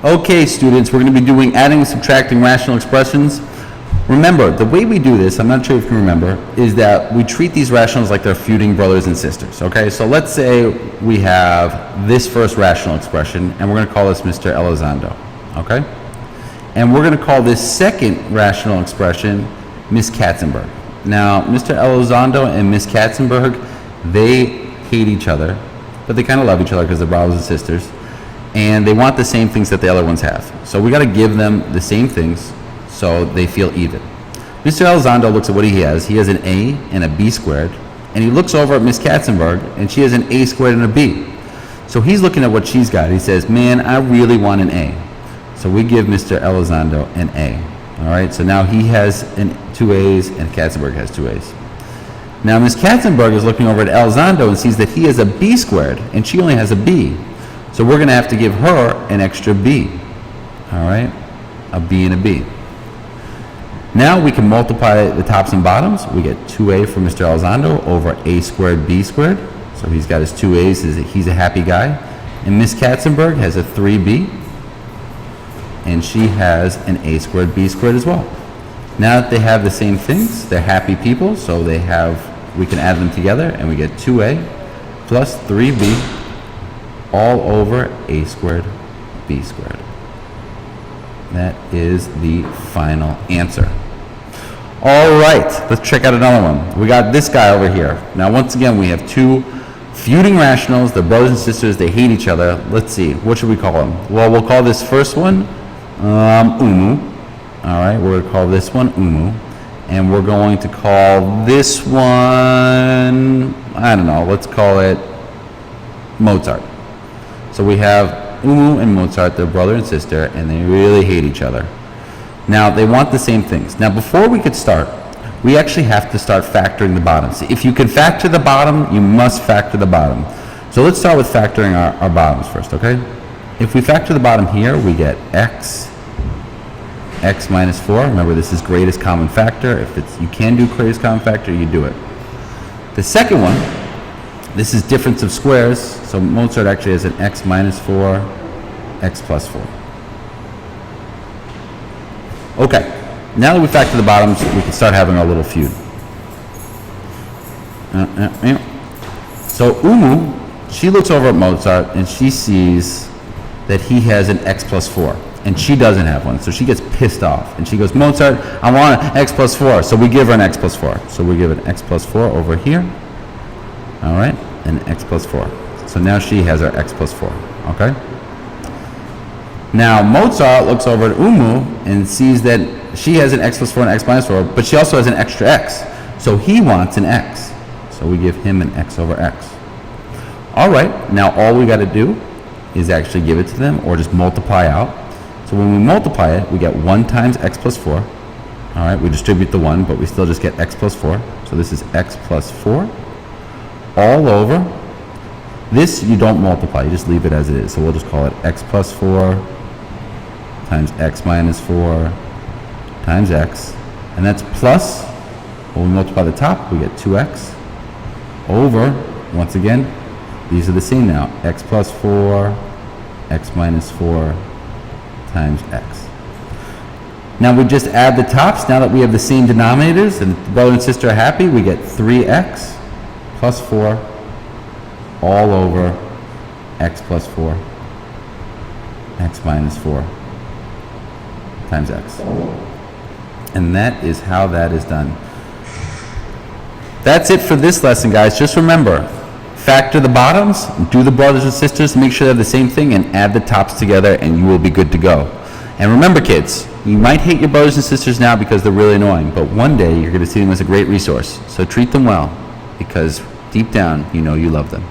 Okay, students, we're going to be doing adding and subtracting rational expressions. Remember, the way we do this, I'm not sure if you can remember, is that we treat these rationals like they're feuding brothers and sisters, okay? So let's say we have this first rational expression, and we're going to call this Mr. Elizondo, okay? And we're going to call this second rational expression Miss Katzenberg. Now, Mr. Elizondo and Miss Katzenberg, they hate each other, but they kind of love each other because they're brothers and sisters, and they want the same things that the other ones have. So we got to give them the same things so they feel even. Mr. Elizondo looks at what he has. He has an A and a B squared, and he looks over at Miss Katzenberg, and she has an A squared and a B. So he's looking at what she's got. He says, man, I really want an A. So we give Mr. Elizondo an A. All right, so now he has two A's, and Katzenberg has two A's. Now Miss Katzenberg is looking over at Elizondo and sees that he has a B squared, and she only has a B. So we're going to have to give her an extra B, all right? A B and a B. Now we can multiply the tops and bottoms. We get 2A for Mr. Elizondo over A squared B squared. So he's got his two A's, he's a happy guy. And Miss Katzenberg has a 3B, and she has an A squared B squared as well. Now that they have the same things, they're happy people, so we can add them together, and we get 2A plus 3B all over A squared B squared. That is the final answer. All right, let's check out another one. We got this guy over here. Now, once again, we have two feuding rationals. They're brothers and sisters. They hate each other. Let's see. What should we call them? Well, we'll call this first one Umu. All right, we're going to call this one Umu. And we're going to call this one, I don't know, let's call it Mozart. So we have Umu and Mozart, they're brother and sister, and they really hate each other. Now, they want the same things. Now, before we could start, we actually have to start factoring the bottoms. If you can factor the bottom, you must factor the bottom. So let's start with factoring our bottoms first, okay? If we factor the bottom here, we get x minus 4. Remember, this is greatest common factor. If you can do greatest common factor, you do it. The second one, this is difference of squares. So Mozart actually has an x minus 4, x plus 4. Okay, now that we factor the bottoms, we can start having our little feud. So Umu, she looks over at Mozart and she sees that he has an x plus 4. And she doesn't have one, so she gets pissed off. And she goes, Mozart, I want an x plus 4. So we give her an x plus 4. So we give an x plus 4 over here. All right, and x plus 4. So now she has her x plus 4, okay? Now Mozart looks over at Umu and sees that she has an x plus 4 and x minus 4, but she also has an extra x. So he wants an x. So we give him an x over x. All right, now all we got to do is actually give it to them or just multiply out. So when we multiply it, we get 1 times x plus 4. All right, we distribute the 1, but we still just get x plus 4. So this is x plus 4 all over. This you don't multiply, you just leave it as it is. So we'll just call it x plus 4 times x minus 4 times x. And that's plus, when we multiply the top, we get 2x over, once again, these are the same now, x plus 4, x minus 4 times x. Now we just add the tops. Now that we have the same denominators and brother and sister are happy, we get 3x plus 4 all over x plus 4, x minus 4 times x. And that is how that is done. That's it for this lesson, guys. Just remember, factor the bottoms, do the brothers and sisters, make sure they have the same thing, and add the tops together, and you will be good to go. And remember, kids, you might hate your brothers and sisters now because they're really annoying, but one day you're going to see them as a great resource. So treat them well, because deep down, you know you love them.